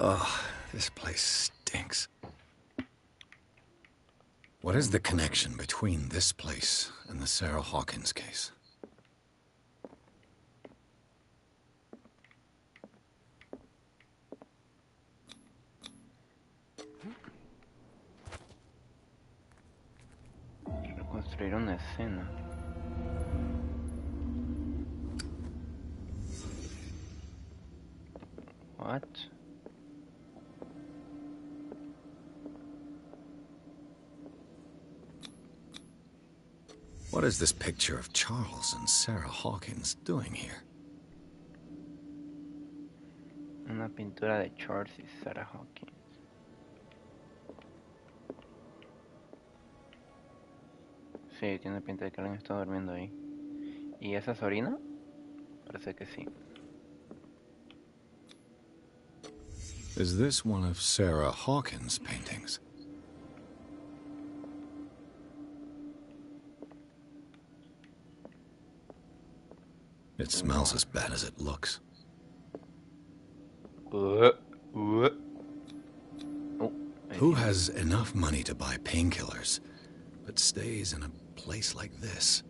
Ugh, this place stinks. What is the connection between this place and the Sarah Hawkins case? Reconstruir una escena. What? What is this picture of Charles and Sarah Hawkins doing here? Una pintura de Charles y Sarah Hawkins. Sí, tiene pinta de que alguien está durmiendo ahí. ¿Y esa es orina? Parece que sí. Is this one of Sarah Hawkins' paintings? It smells as bad as it looks. Oh, Who has enough money to buy painkillers, but stays in a place like this?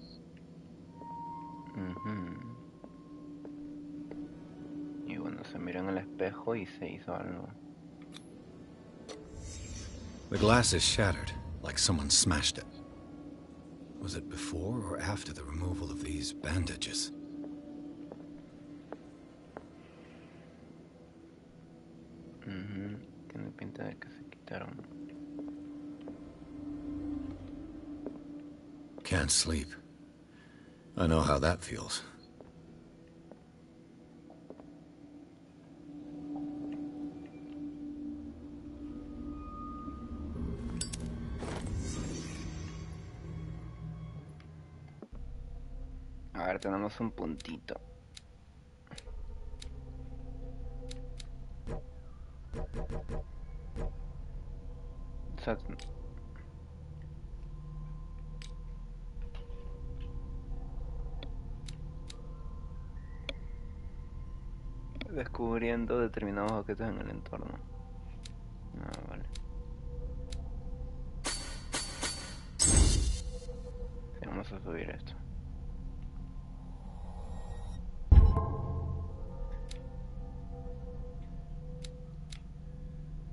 Y bueno, se miró en el espejo y se hizo algo. The glass is shattered, like someone smashed it. Was it before or after the removal of these bandages? Tiene pinta de que se quitaron. Can't sleep. I know how that feels. A ver, tenemos un puntito. O sea, descubriendo determinados objetos en el entorno. Ah, vale. Sí, vamos a subir esto.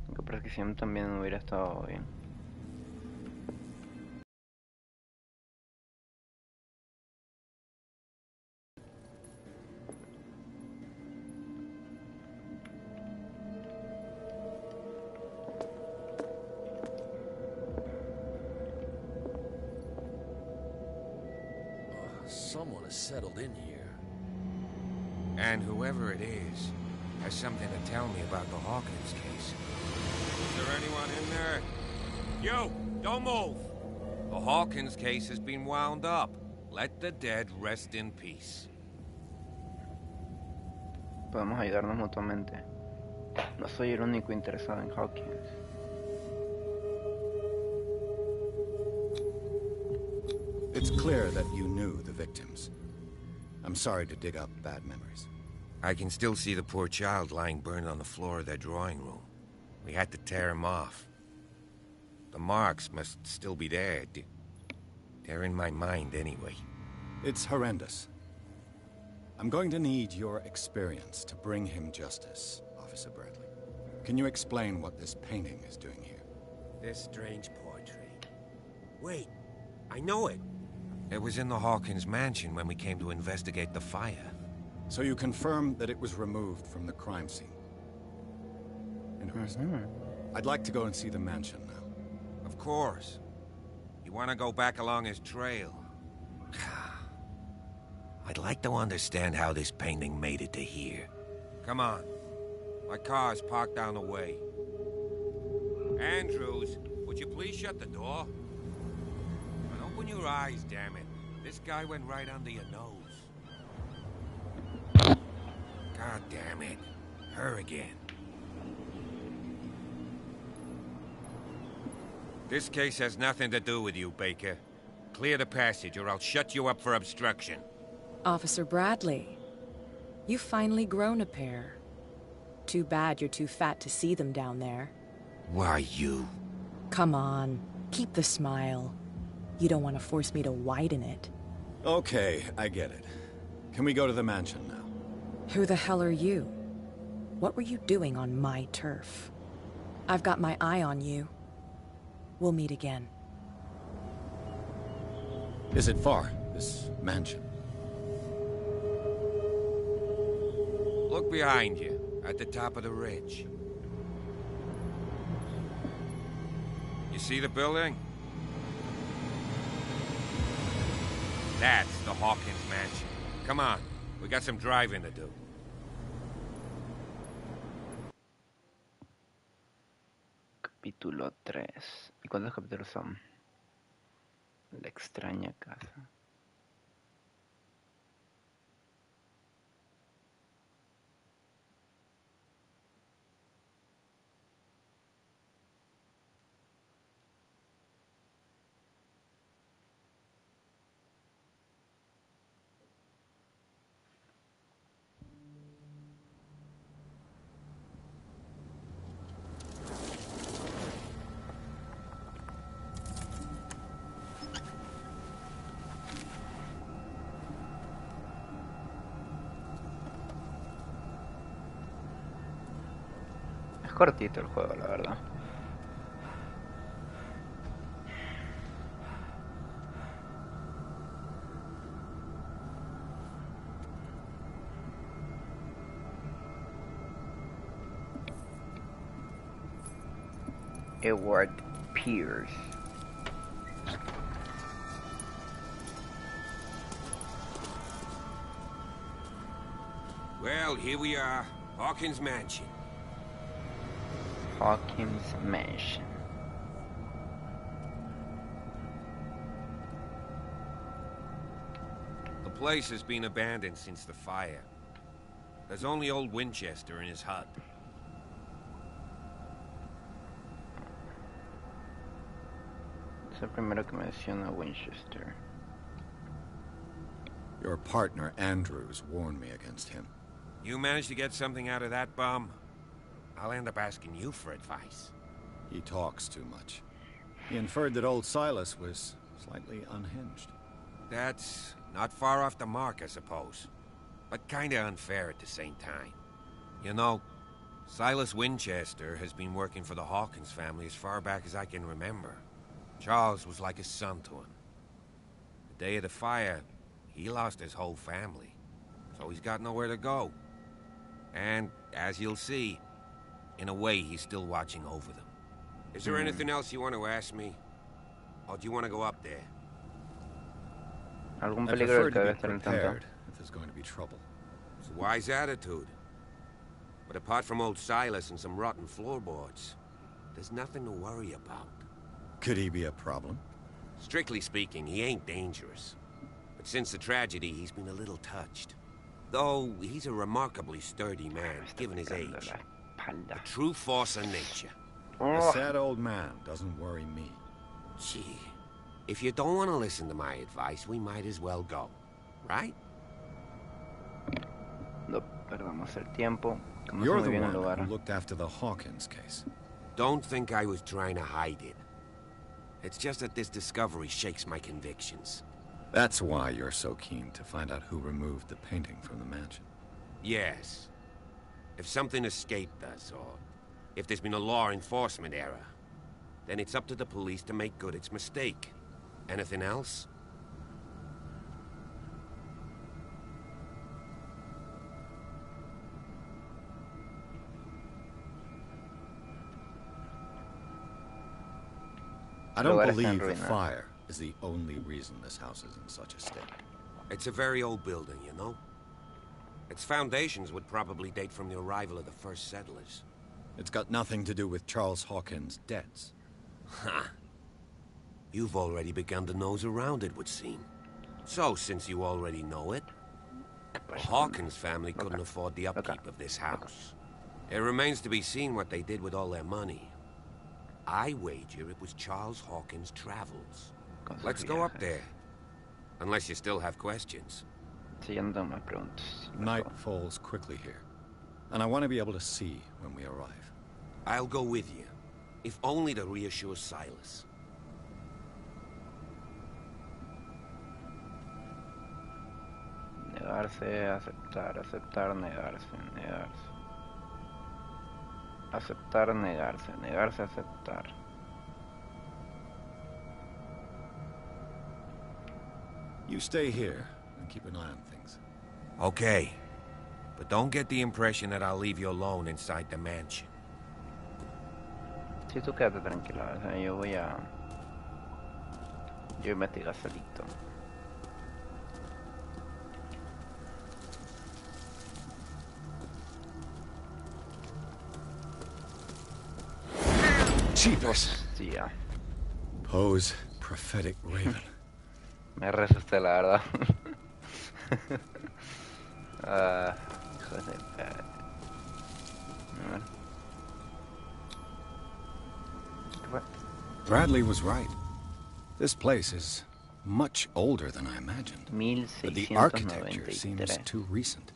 Aunque precisión también hubiera estado bien. Someone has settled in here. And whoever it is has something to tell me about the Hawkins case. Is there anyone in there? You! Don't move! The Hawkins case has been wound up. Let the dead rest in peace. Podemos ayudarnos mutuamente. No soy el único interesado en Hawkins. It's clear that you knew the victims. I'm sorry to dig up bad memories. I can still see the poor child lying burned on the floor of their drawing room. We had to tear him off. The marks must still be there. They're in my mind anyway. It's horrendous. I'm going to need your experience to bring him justice, Officer Bradley. Can you explain what this painting is doing here? This strange portrait. Wait, I know it. It was in the Hawkins mansion when we came to investigate the fire. So you confirm that it was removed from the crime scene? Interesting. I'd like to go and see the mansion now. Of course. You want to go back along his trail? I'd like to understand how this painting made it to here. Come on. My car's parked down the way. Andrews, would you please shut the door? And open your eyes, damn it. This guy went right under your nose. God damn it. Her again. This case has nothing to do with you, Baker. Clear the passage or I'll shut you up for obstruction. Officer Bradley, you've finally grown a pair. Too bad you're too fat to see them down there. Why, you? Come on, keep the smile. You don't want to force me to widen it. Okay, I get it. Can we go to the mansion now? Who the hell are you? What were you doing on my turf? I've got my eye on you. We'll meet again. Is it far, this mansion? Look behind you, at the top of the ridge. You see the building? That's the Hawkins mansion. Come on, we got some driving to do. Capítulo 3. ¿Y cuántos capítulos son? La extraña casa. Es cortito el juego, la verdad. Edward Pierce. Well, here we are. Hawkins mansion. Hawkins Mansion. The place has been abandoned since the fire. There's only old Winchester in his hut. Es el primero que menciona Winchester. Your partner, Andrews, warned me against him. You managed to get something out of that bum? I'll end up asking you for advice. He talks too much. He inferred that old Silas was slightly unhinged. That's not far off the mark, I suppose. But kinda unfair at the same time. You know, Silas Winchester has been working for the Hawkins family as far back as I can remember. Charles was like a son to him. The day of the fire, he lost his whole family. So he's got nowhere to go. And, as you'll see, in a way, he's still watching over them. Is there anything else you want to ask me? Or do you want to go up there? ¿Algún I peligro prefer del que to debe be estar en tanto? prepared if there's going to be trouble. It's a wise attitude. But apart from old Silas and some rotten floorboards, there's nothing to worry about. Could he be a problem? Strictly speaking, he ain't dangerous. But since the tragedy, he's been a little touched. Though he's a remarkably sturdy man, given his age. A true force of nature. A sad old man doesn't worry me. Gee, if you don't want to listen to my advice, we might as well go. Right? No perdamos el tiempo. Conozco You're muy the bien el one lugar. who looked after the Hawkins case. Don't think I was trying to hide it. It's just that this discovery shakes my convictions. That's why you're so keen to find out who removed the painting from the mansion. Yes. If something escaped us, or if there's been a law enforcement error, then it's up to the police to make good its mistake. Anything else? I don't Lugar está en believe the ruina. fire is the only reason this house is in such a state. It's a very old building, you know? Its foundations would probably date from the arrival of the first settlers. It's got nothing to do with Charles Hawkins' debts. Ha! You've already begun to nose around, it would seem. So, since you already know it, the Hawkins family couldn't afford the upkeep of this house. It remains to be seen what they did with all their money. I wager it was Charles Hawkins' travels. Let's go up there. Unless you still have questions. Sí, ya no tengo más preguntas. Night falls quickly here. and I want to be able to see when we arrive. I'll go with you, if only to reassure Silas. Negarse, aceptar, aceptar, negarse, negarse. Aceptar, negarse, negarse, aceptar. You stay here and keep an eye on things. Okay. But don't get the impression that I'll leave you alone inside the mansion. Si tú quédate tranquila, o sea, yo voy a... Yo investigo solito. Jeepers! Sí, ya. Poe's prophetic raven. Me resusté, la verdad. Hijos de perra. A ver. ¿Qué fue? Bradley was right. This place is much older than I imagined. But the architecture seems 1693. too recent.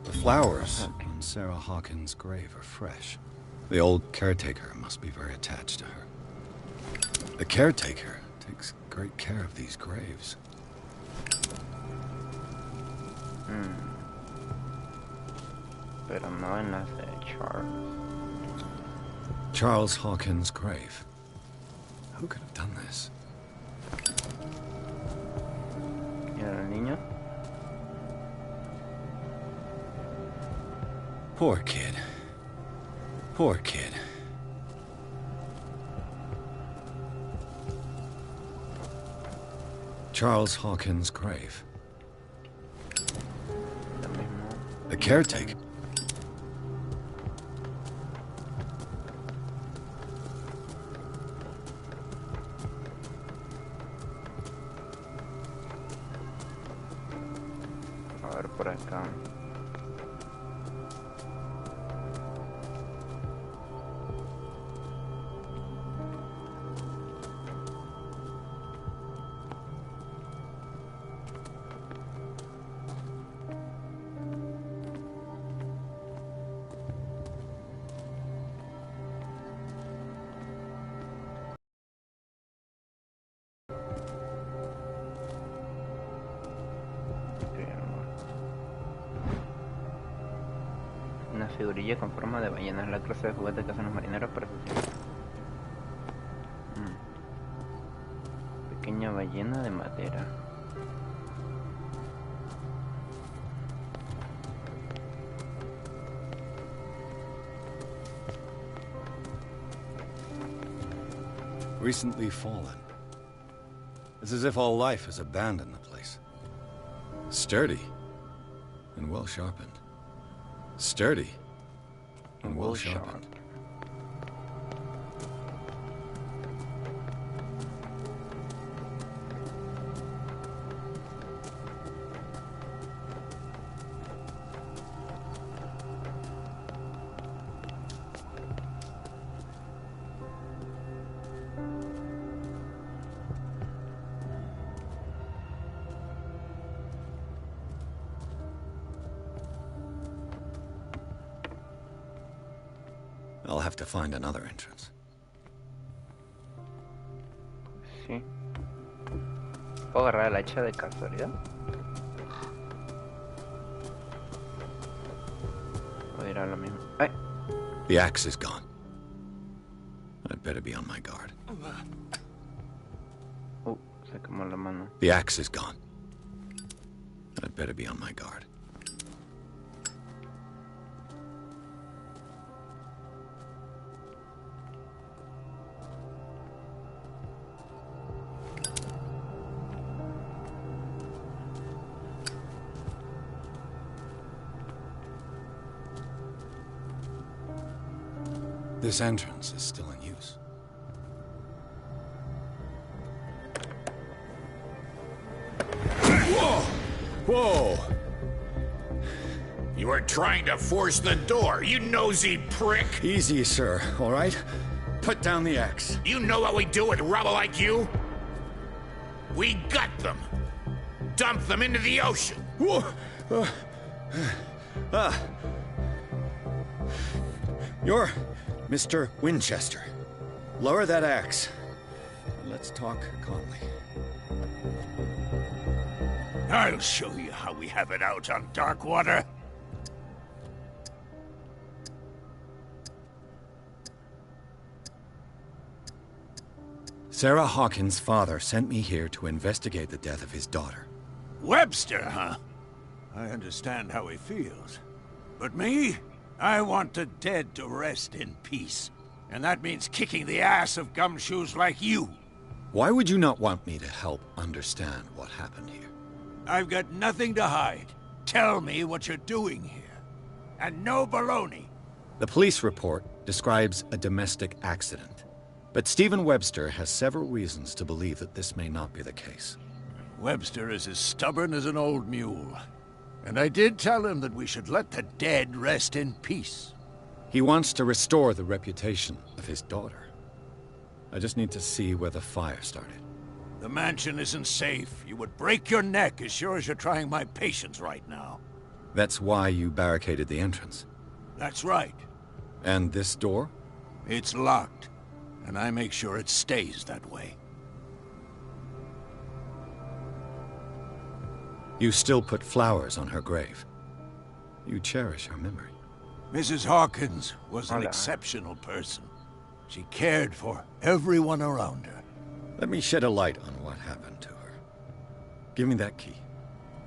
The flowers on Sarah Hawkins' grave are fresh. The old caretaker must be very attached to her. The caretaker takes great care of these graves. Pero no en las de Charles. Charles Hawkins' grave. Who could have done this? ¿Y era el niño? Poor kid. Poor kid. Charles Hawkins' grave. Lo mismo. The caretaker. A ver por acá. Una figurilla con forma de ballena es la clase de juguete que hacen los marineros para sus hijos. Pequeña ballena de madera. Recently fallen. It's as if all life has abandoned the place. Sturdy and well sharpened. Sturdy and well sharpened. I'll have to find another entrance. Sí. ¿Puedo agarrar el hacha de casualidad? Voy a ir a lo mismo. ¡Ay! The axe is gone. I'd better be on my guard. Se quemó la mano. The axe is gone. I'd better be on my guard. This entrance is still in use. Whoa! You were trying to force the door, you nosy prick! Easy, sir, all right? Put down the axe. You know what we do with rubble like you? We gut them. Dump them into the ocean. Whoa! You're Mr. Winchester. Lower that axe. Let's talk calmly. I'll show you how we have it out on Darkwater. Sarah Hawkins' father sent me here to investigate the death of his daughter. Webster, huh? I understand how he feels. But me? I want the dead to rest in peace. And that means kicking the ass of gumshoes like you. Why would you not want me to help understand what happened here? I've got nothing to hide. Tell me what you're doing here. And no baloney. The police report describes a domestic accident. But Stephen Webster has several reasons to believe that this may not be the case. Webster is as stubborn as an old mule. And I did tell him that we should let the dead rest in peace. He wants to restore the reputation of his daughter. I just need to see where the fire started. The mansion isn't safe. You would break your neck as sure as you're trying my patience right now. That's why you barricaded the entrance. That's right. And this door? It's locked. And I make sure it stays that way. You still put flowers on her grave. You cherish her memory. Mrs. Hawkins was an Hola. exceptional person. She cared for everyone around her. Let me shed a light on what happened to her. Give me that key.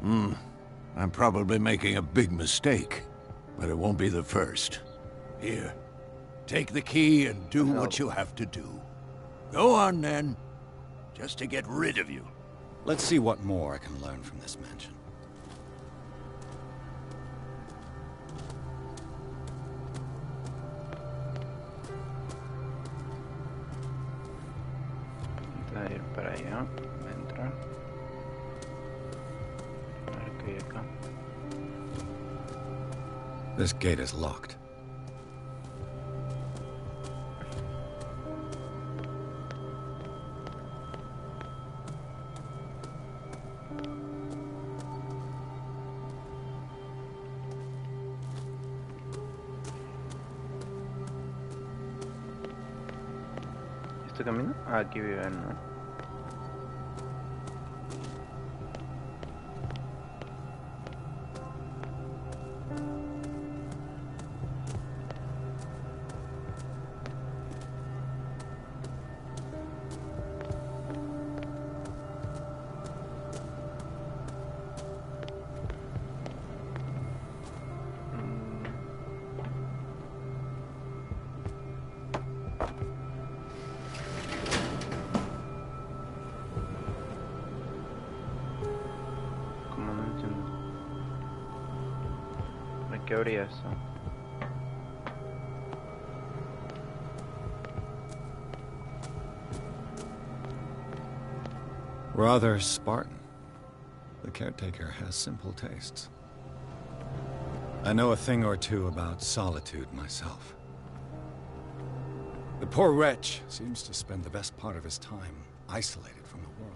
I'm probably making a big mistake, but it won't be the first. Here, take the key and do what you have to do. Go on, then. Just to get rid of you. Let's see what more I can learn from this mansion. Voy a ir para allá, voy a entrar. A ver qué hay acá. This gate is locked. ¿Este camino? Ah, aquí viven, ¿no? Como no entiendo. ¿De qué habría eso? Rather Spartan. The caretaker has simple tastes. I know a thing or two about solitude myself. The poor wretch seems to spend the best part of his time isolated from the world.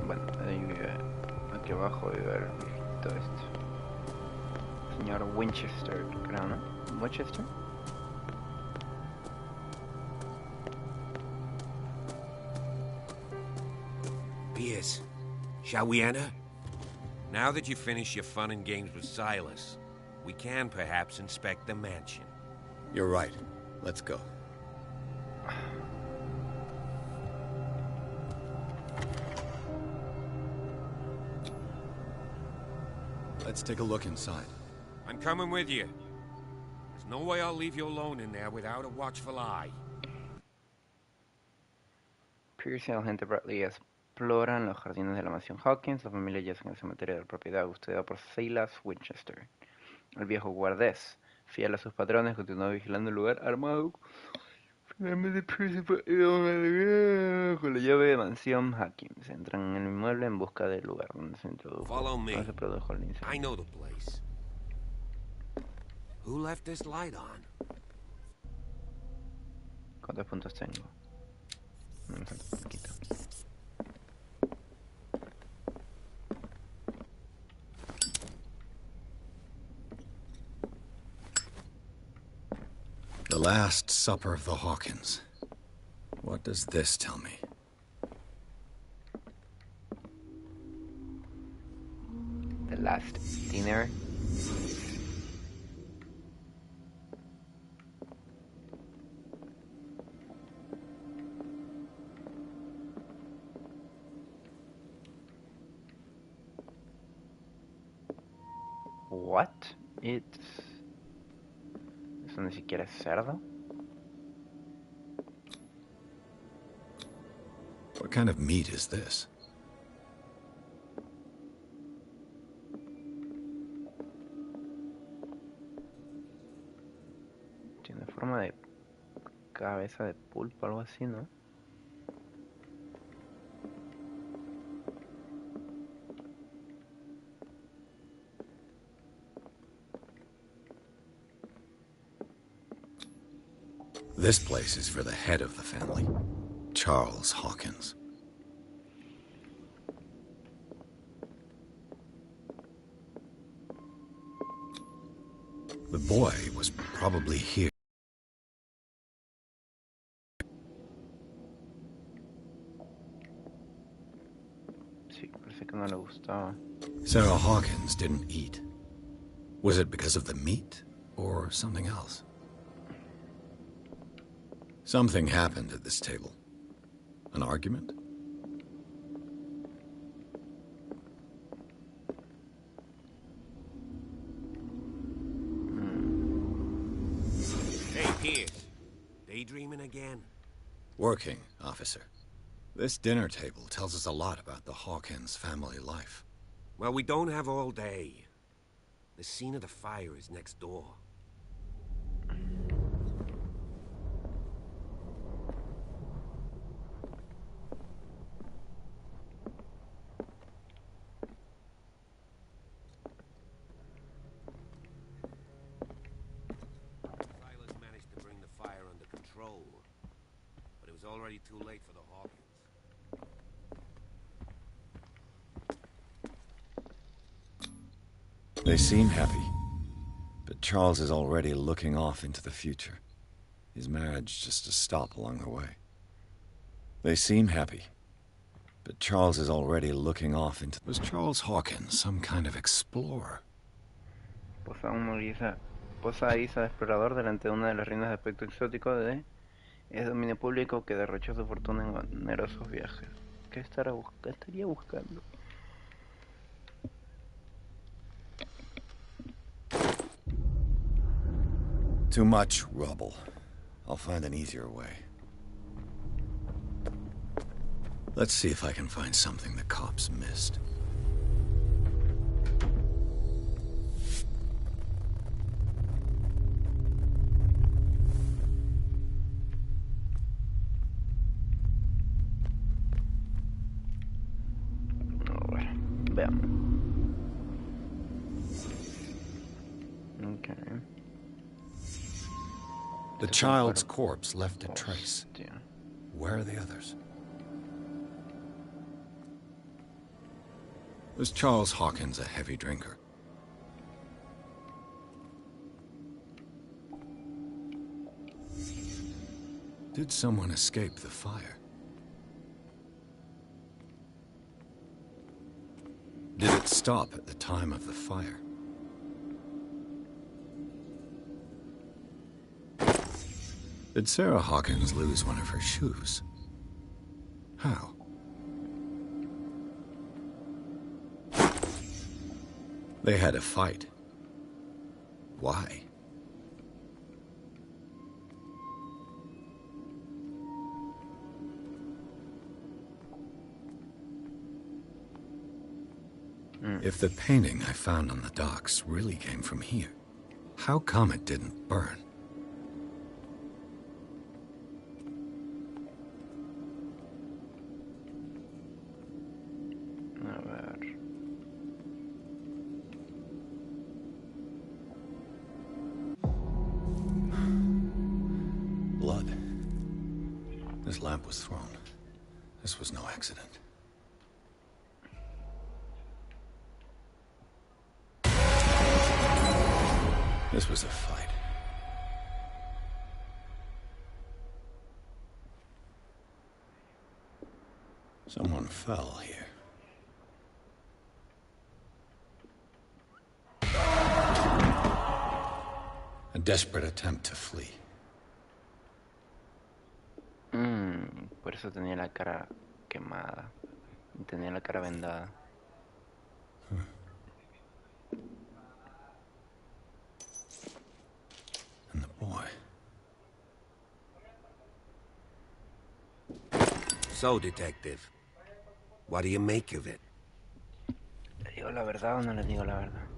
Bueno, ahí vive, aquí abajo vive el viejito este. Señor Winchester, creo, ¿no? ¿Winchester? Pierce, shall we enter? Now that you've finished your fun and games with Silas, we can perhaps inspect the mansion. You're right. Let's go. Let's take a look inside. I'm coming with you. There's no way I'll leave you alone in there without a watchful eye. Pierce y el agente Bradley exploran los jardines de la mansión Hawkins. La familia yace en el cementerio de la propiedad custodiada por Silas Winchester. El viejo guardés, fiel a sus patrones, continuó vigilando el lugar armado. Finalmente, el príncipe con la llave de mansión Hawkins entran en el inmueble en busca del lugar donde se Follow me. produjo el I incendio. know the place. Who left this light on? ¿Cuántos puntos tengo? No me falta poquito. The Last Supper of the Hawkins. What does this tell me? The Last Dinner. What? Eso ni siquiera es cerdo. What kind of meat is this? Tiene forma de cabeza de pulpo, algo así, ¿no? This place is for the head of the family, Charles Hawkins. The boy was probably here. Sí, parece que no le gustaba. Sarah Hawkins didn't eat. Was it because of the meat or something else? Something happened at this table. An argument? Hey, Pierce. Daydreaming again? Working, officer. This dinner table tells us a lot about the Hawkins family life. Well, we don't have all day. The scene of the fire is next door. Silas managed to bring the fire under control, but it was already too late for the Hawkins. They seem happy, but Charles is already looking off into the future. His marriage just to stop along the way. They seem happy, but Charles is already looking off into... Was Charles Hawkins some kind of explorer? Posa Isa de explorador delante de una de las reinas de aspecto exótico de... Es dominio público que derrochó su fortuna en onerosos viajes. ¿Qué estaría buscando? Too much rubble. I'll find an easier way. Let's see if I can find something the cops missed. Bueno, veamos. Okay. The child's corpse left a trace. Hostia. Where are the others? Was Charles Hawkins a heavy drinker? Did someone escape the fire? Did it stop at the time of the fire? Did Sarah Hawkins lose one of her shoes? How? They had a fight. Why? If the painting I found on the docks really came from here, how come it didn't burn? A ver. Blood. This lamp was thrown. This was no accident. This was a fight. Someone fell here. A desperate attempt to flee. Por eso tenía la cara quemada. Y tenía la cara vendada. And the boy. So, Detective, what do you make of it? ¿Le digo la verdad o no le digo la verdad?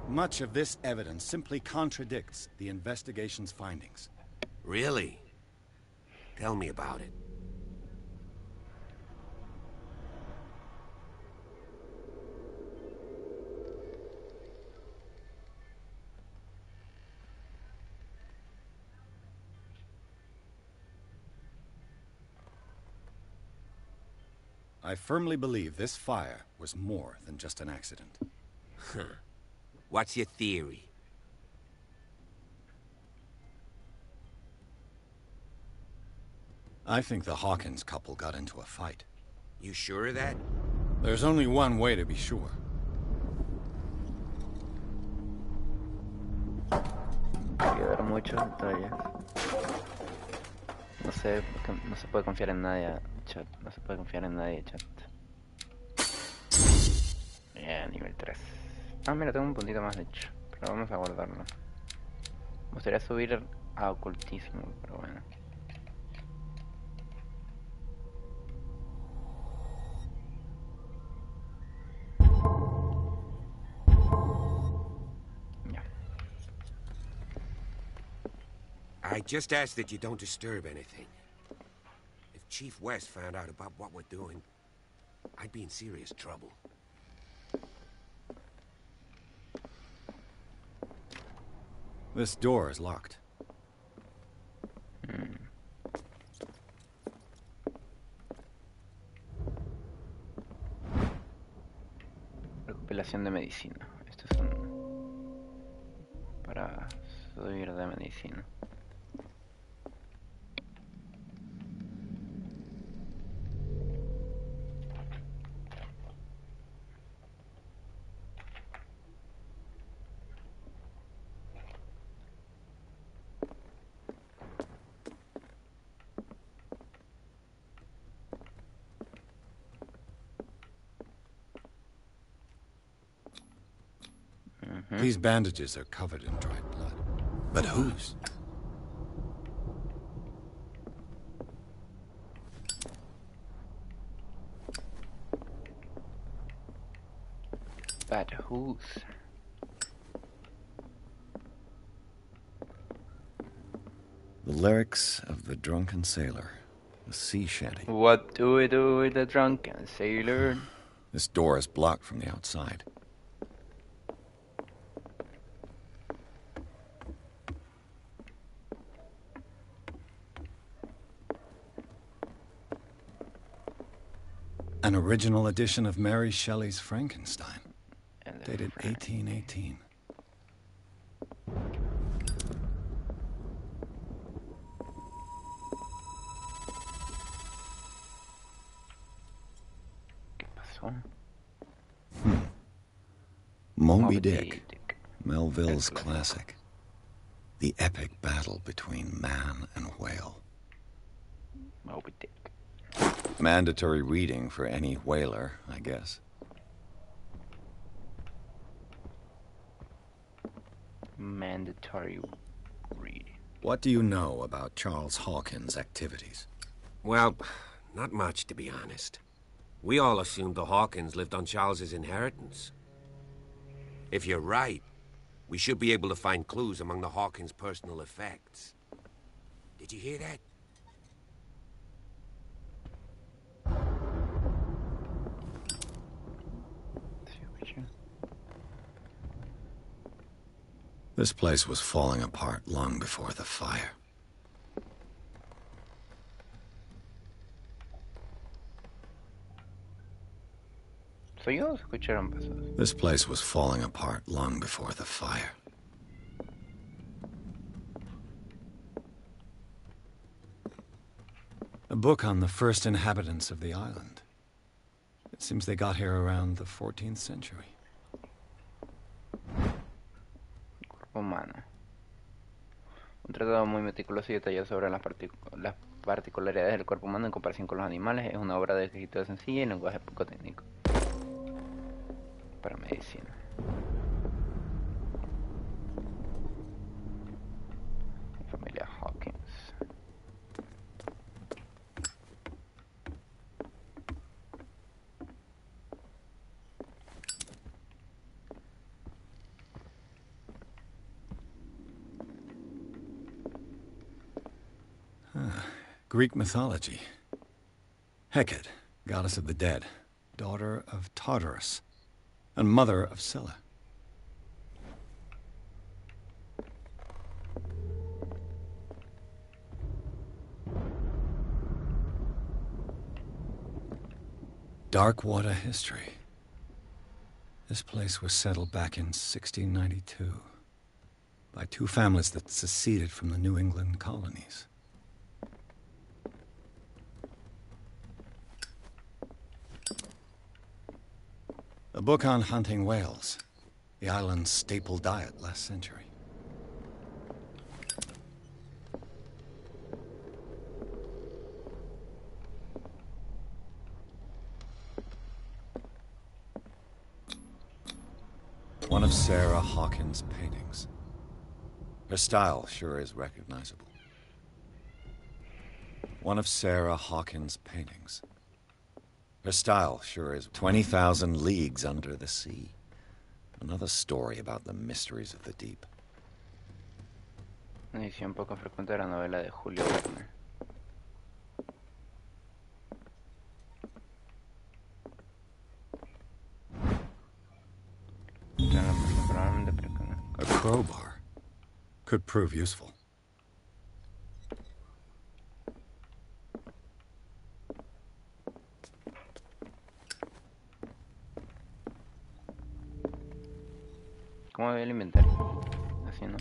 Much of this evidence simply contradicts the investigation's findings. Really? Tell me about it. I firmly believe this fire was more than just an accident. What's your theory? I think the Hawkins couple got into a fight. You sure of that? There's only one way to be sure. Hay que ver muchos detalles. No sé, no se puede confiar en nadie, chat. No se puede confiar en nadie, chat. Bien, nivel 3. Ah, mira, tengo un puntito más de hecho. Pero vamos a guardarlo. Me gustaría subir a ocultismo, pero bueno. Ya. I just ask that you don't disturb anything. If Chief West found out about what we're doing, I'd be in serious trouble. This door is locked. Recopilación de medicina. Esto es un... para subir de medicina. These bandages are covered in dried blood. But whose? But whose? The lyrics of the drunken sailor. The sea shanty. What do we do with the drunken sailor? This door is blocked from the outside. An original edition of Mary Shelley's Frankenstein, dated 1818. ¿Qué pasó? Moby Dick, Melville's classic. The epic battle between man and whale. Moby Dick. Mandatory reading for any whaler, I guess. Mandatory reading. What do you know about Charles Hawkins' activities? Well, not much, to be honest. We all assumed the Hawkins lived on Charles's inheritance. If you're right, we should be able to find clues among the Hawkins' personal effects. Did you hear that? This place was falling apart long before the fire. ¿Soy yo o se escucharon pasos? This place was falling apart long before the fire. A book on the first inhabitants of the island. It seems they got here around the 14th century. Cuerpo humano. Un tratado muy meticuloso y detallado sobre las particularidades del cuerpo humano en comparación con los animales. Es una obra de escritura sencilla y lenguaje poco técnico. Para medicina. Familia Hawkins. Greek mythology. Hecate, goddess of the dead, daughter of Tartarus, and mother of Scylla. Darkwater history. This place was settled back in 1692 by two families that seceded from the New England colonies. A book on hunting whales, the island's staple diet last century. One of Sarah Hawkins' paintings. Her style sure is recognizable. One of Sarah Hawkins' paintings. Her style sure is 20,000 Leagues Under the Sea. Another story about the mysteries of the deep. Una edición poco frecuente de la novela de Julio Verne. A crowbar could prove useful. ¿Cómo ve el inventario? Así, ¿no?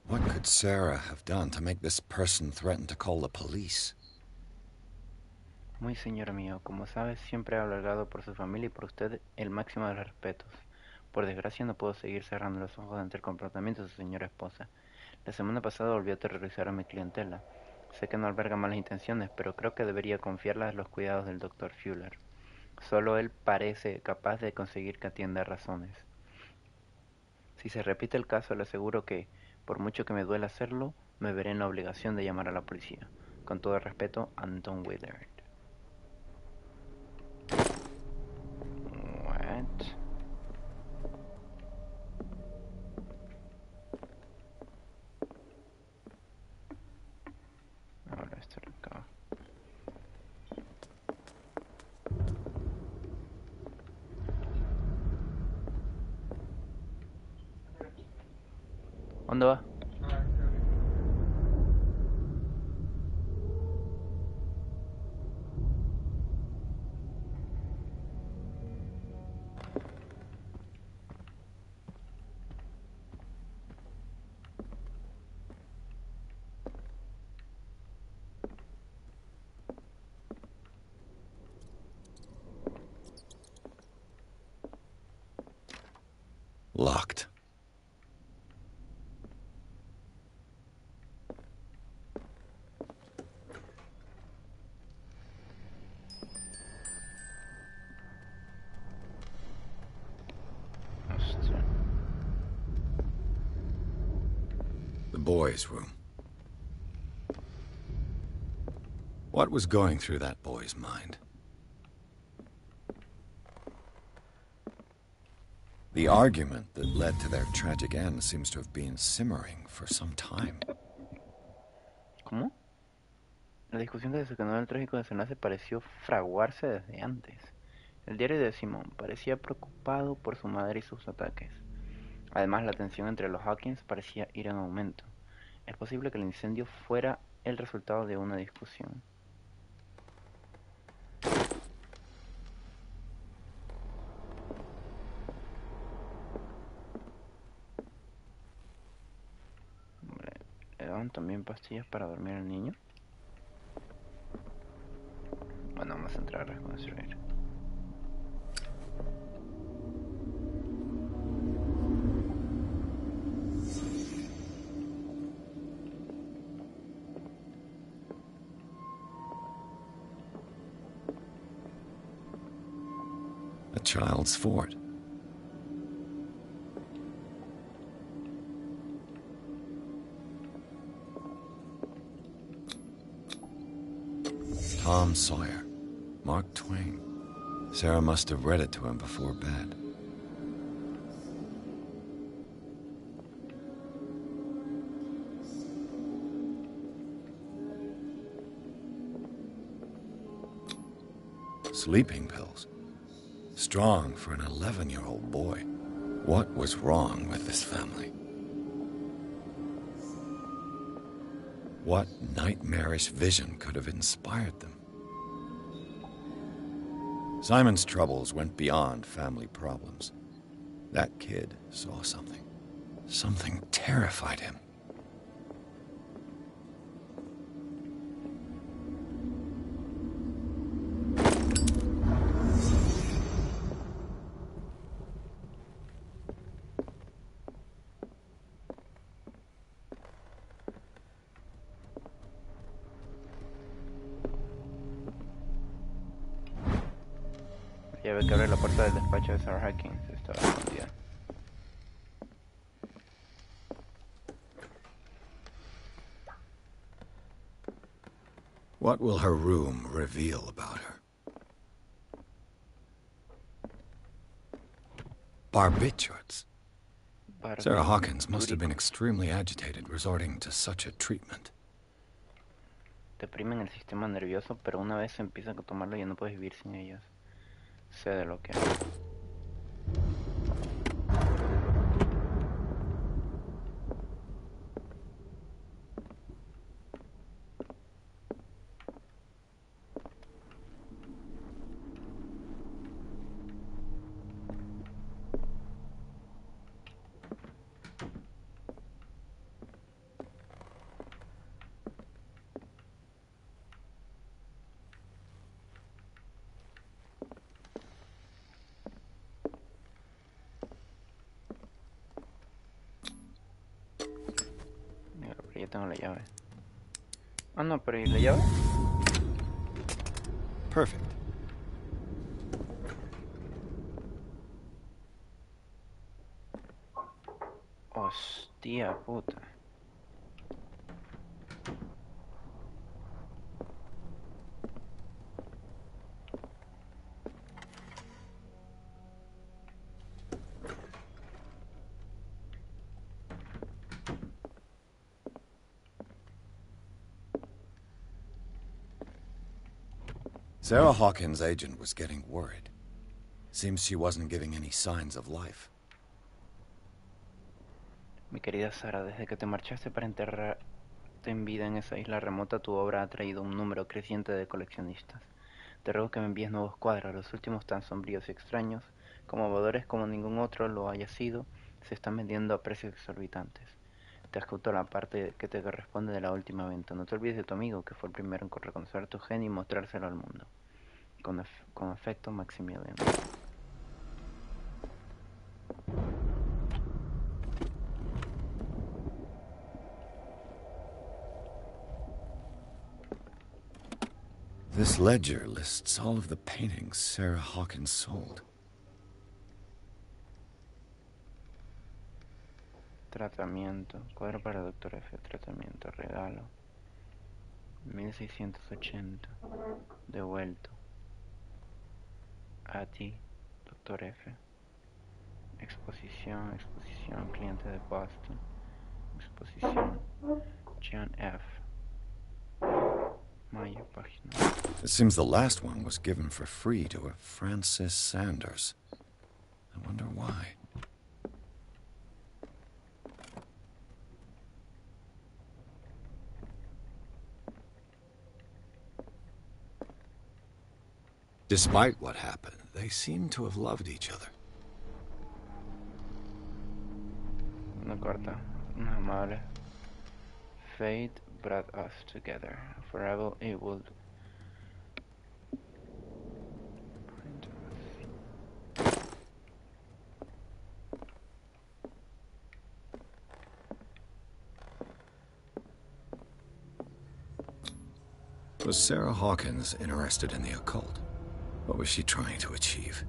What could Sarah have done to make this person threaten to call the police? Muy señor mío, como sabes, siempre he alargado por su familia y por usted el máximo de los respetos. Por desgracia no puedo seguir cerrando los ojos ante el comportamiento de su señora esposa. La semana pasada volvió a aterrorizar a mi clientela. Sé que no alberga malas intenciones, pero creo que debería confiarlas a los cuidados del Dr. Fuller. Solo él parece capaz de conseguir que atienda razones. Si se repite el caso, le aseguro que, por mucho que me duela hacerlo, me veré en la obligación de llamar a la policía. Con todo respeto, Anton Willard. What? Ahora esto de acá. ¿Dónde va? Locked. boy's room. What was going through that boy's mind? The argument that led to their tragic end seems to have been simmering for some time. ¿Cómo? La discusión que desencadenó el trágico desenlace pareció fraguarse desde antes. El diario de Simón parecía preocupado por su madre y sus ataques. Además, la tensión entre los Hawkins parecía ir en aumento. Es posible que el incendio fuera el resultado de una discusión. ¿Le daban también pastillas para dormir al niño? Bueno, vamos a entrar a reconstruir. A child's fort. Tom Sawyer, Mark Twain. Sarah must have read it to him before bed. Sleeping pills. Strong for an 11-year-old boy. What was wrong with this family? What nightmarish vision could have inspired them? Simon's troubles went beyond family problems. That kid saw something. Something terrified him. La llave que abre la puerta del despacho de Sarah Hawkins estaba escondida. What will her room reveal about her? Barbiturates. Sarah Hawkins must have been extremely agitated resorting to such a treatment. Deprimen el sistema nervioso, pero una vez empiezan a tomarlo ya no puedes vivir sin ellos. Sé de lo que hablo. Mira, pero ya tengo la llave. Ah, no, pero ¿y la llave? Perfect. Hostia puta. Sarah Hawkins' agent was getting worried. Seems she wasn't giving any signs of life. Mi querida Sara, desde que te marchaste para enterrarte en vida en esa isla remota, tu obra ha traído un número creciente de coleccionistas. Te ruego que me envíes nuevos cuadros, los últimos tan sombríos y extraños, conmovedores como ningún otro lo haya sido, se están vendiendo a precios exorbitantes. Te adjunto la parte que te corresponde de la última venta. No te olvides de tu amigo, que fue el primero en reconocer tu genio y mostrárselo al mundo. Con afecto, Maximilian. This ledger lists all of the paintings Sarah Hawkins sold. Tratamiento. Cuadro para Doctor F. Tratamiento. Regalo. 1680. Devuelto. A ti, Doctor F. Exposición. Cliente de Boston. Exposición. John F. Mayo, página. It seems the last one was given for free to a Francis Sanders. I wonder why. Despite what happened, they seem to have loved each other. Una carta. Una amable. Fate brought us together. Forever it would. Was Sarah Hawkins interested in the occult? What was she trying to achieve?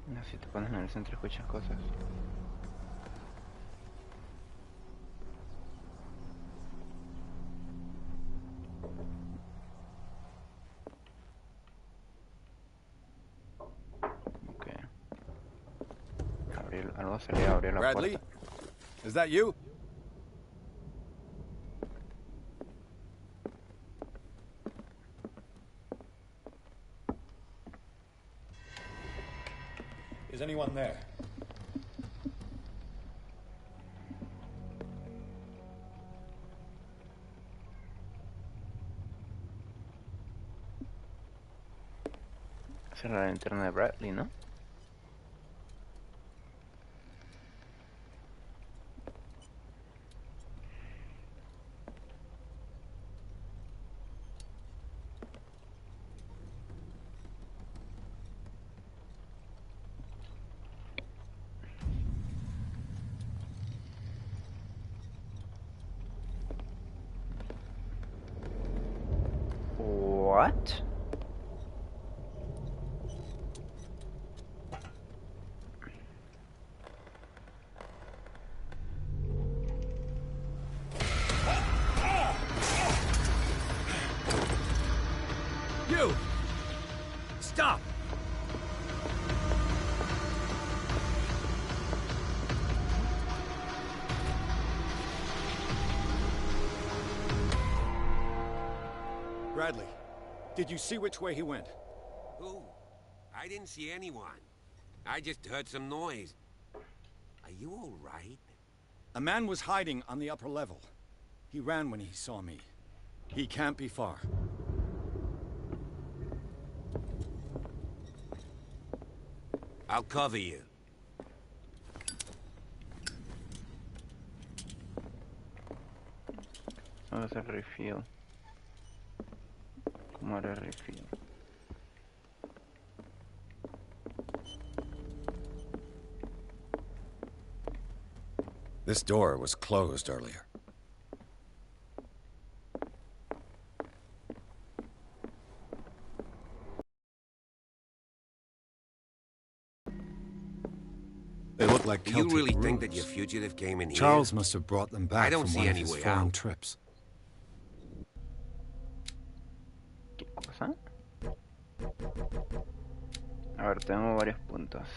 No, si te pones en el centro escuchas cosas. Ok. Algo se le abrió la Bradley? puerta. Is that you? Is anyone there? Esa es la linterna de Bradley, ¿no? What? You! Stop! Bradley, did you see which way he went? Who? I didn't see anyone. I just heard some noise. Are you all right? A man was hiding on the upper level. He ran when he saw me. He can't be far. I'll cover you. Vamos a hacer refill. ¿Cómo haré refill? This door was closed earlier. They look like Do Celtic you really runes. think that your fugitive came in here? Charles must have brought them back I don't from see one of any his way foreign out. trips. ¿Qué cosa? A ver, tengo varios puntos.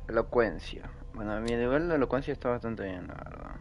Elocuencia. Bueno, mi nivel de elocuencia está bastante bien, la verdad.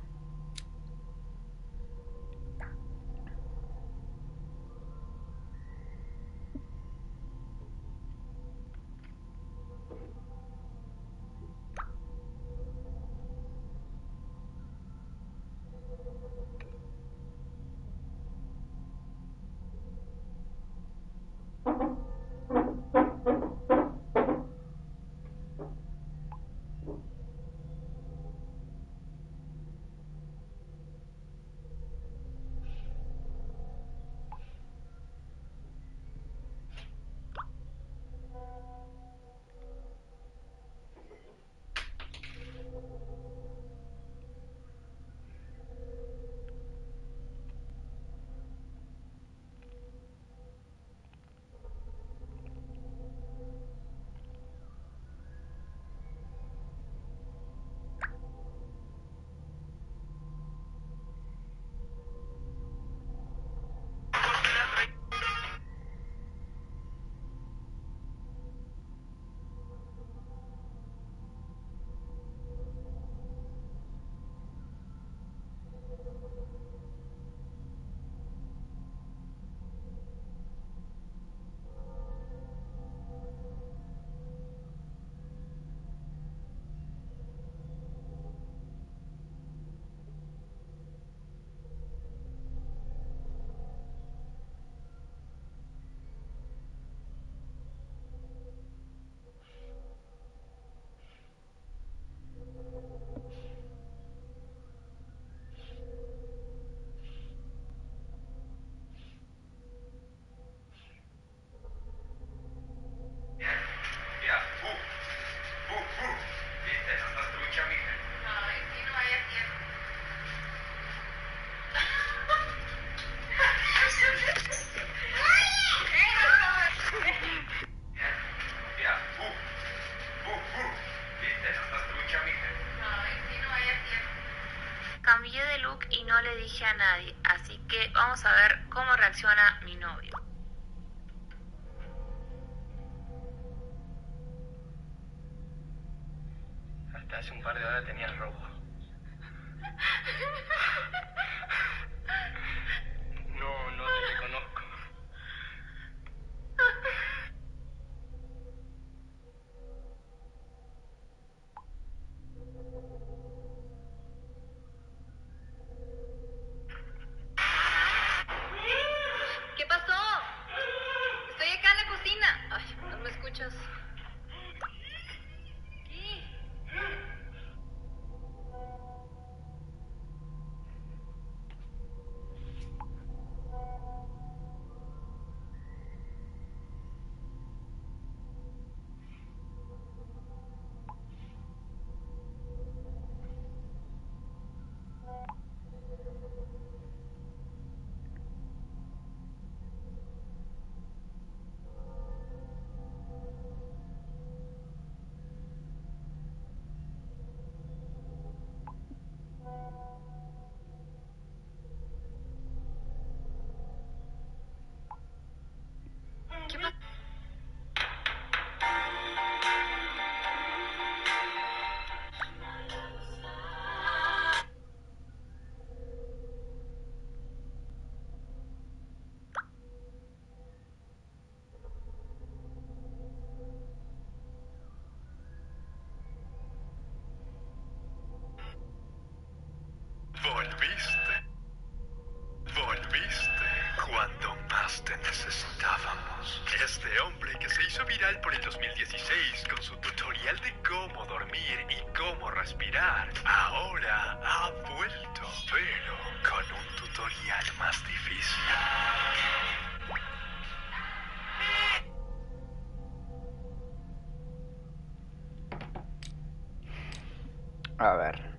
dije a nadie, así que vamos a ver cómo reacciona mi novio. Hasta hace un par de horas tenías robo. No te reconozco. ¿Qué pasó? Estoy acá en la cocina. Ay, ¿no me escuchas? ¿Qué? ¿Qué pasó? Volviste cuando más te necesitábamos. Este hombre que se hizo viral por el 2016 con su tutorial de cómo dormir y cómo respirar, ahora ha vuelto, pero con un tutorial más difícil. A ver.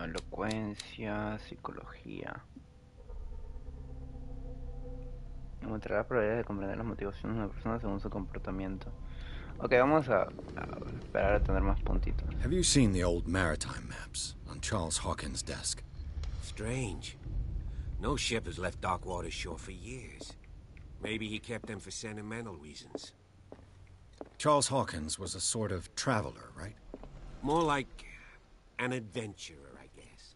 Elocuencia, psicología. Aumentará las probabilidades de comprender las motivaciones de una persona según su comportamiento. Ok, vamos a esperar a tener más puntitos. Have you seen the old maritime maps on Charles Hawkins' desk? Strange. No ship has left Darkwater's shore for years. Maybe he kept them for sentimental reasons. Charles Hawkins was a sort of traveler, right? More like an adventurer, I guess.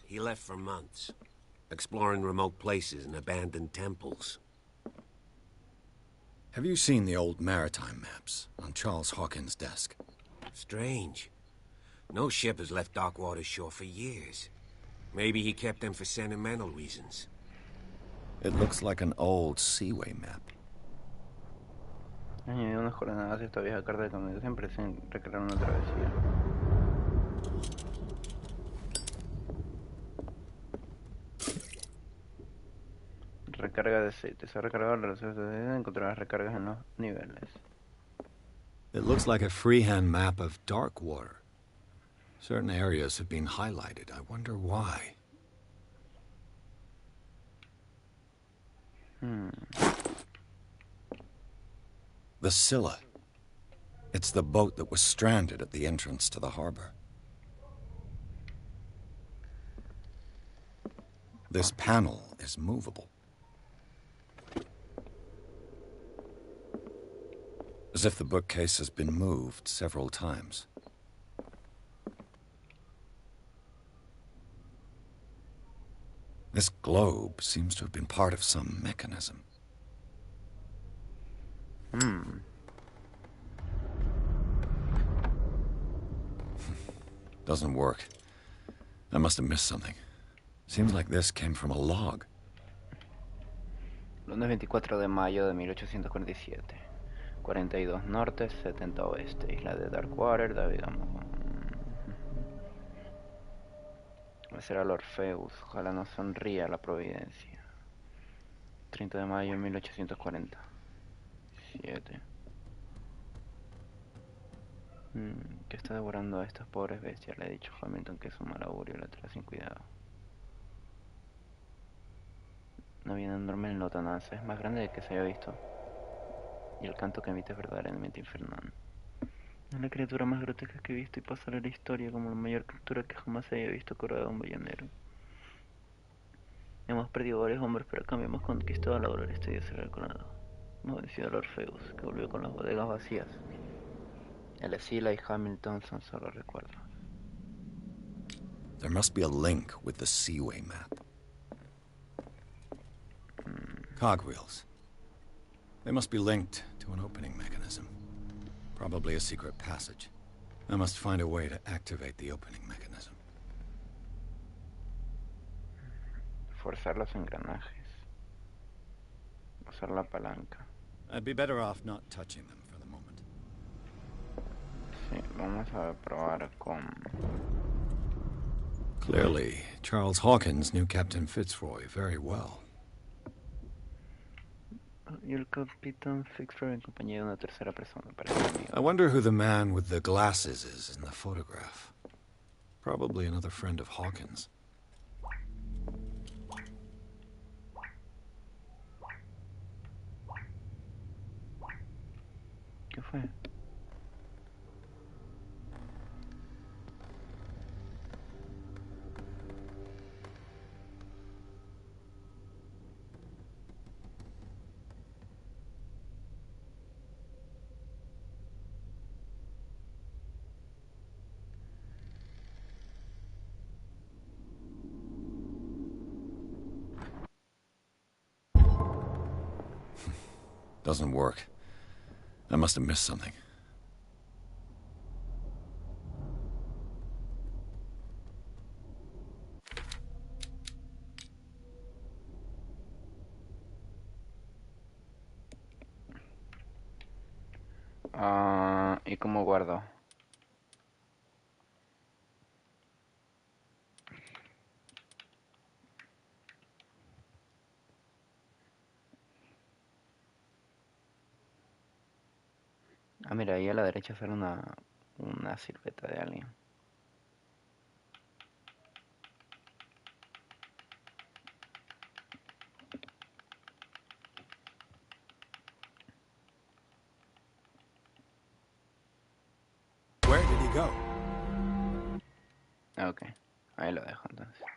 He left for months, exploring remote places and abandoned temples. Have you seen the old maritime maps on Charles Hawkins' desk? Strange. No ship has left Darkwater's shore for years. Maybe he kept them for sentimental reasons. It looks like an old seaway map. Añadió unas coordenadas a esta vieja carta de comunicación, parecen recrear una travesía. Recarga de aceite. Se ha recargado la reserva de aceite. Encontrarás recargas en los niveles. It looks like a freehand map of Darkwater. Certain areas have been highlighted. I wonder why. The Scylla. It's the boat that was stranded at the entrance to the harbor. This panel is movable. As if the bookcase has been moved several times. This globe seems to have been part of some mechanism. Doesn't work. I must have missed something. Seems like this came from a log. Lunes 24 de mayo de 1847. 42 norte, 70 oeste. Isla de Darkwater, David Amo. Ese era el Orpheus. Ojalá no sonría la providencia. 30 de mayo de 1840. 7. Que está devorando a estas pobres bestias. Le ha dicho Hamilton que es un mal augurio y la trae sin cuidado. Una vida enorme en lontananza, es más grande de que se haya visto. Y el canto que emite es verdaderamente infernal. Es la criatura más grotesca que he visto y pasará a la historia como la mayor criatura que jamás se haya visto corada de un ballenero. Hemos perdido varios hombres, pero a cambio hemos conquistado a la aurora este día será colado. Hemos vencido al Orfeus, que volvió con las bodegas vacías. El Escila y Hamilton son solo recuerdos. There must be a link with the Seaway map. Cogwheels. They must be linked to an opening mechanism. Probably a secret passage. I must find a way to activate the opening mechanism. Forzar los engranajes. Usar la palanca. I'd be better off not touching them for the moment. Sí, vamos a probar con... Clearly, Charles Hawkins knew Captain Fitzroy very well. Y el Capitán Fitzroy en compañía de una tercera persona, parece amigo. I wonder who the man with the glasses is in the photograph. Probably another friend of Hawkins. ¿Qué fue? Doesn't work. I must have missed something. ¿Y cómo guardo? Ah, mira, ahí a la derecha sale una silueta de alguien. Where did he go? Ok, ahí lo dejo entonces.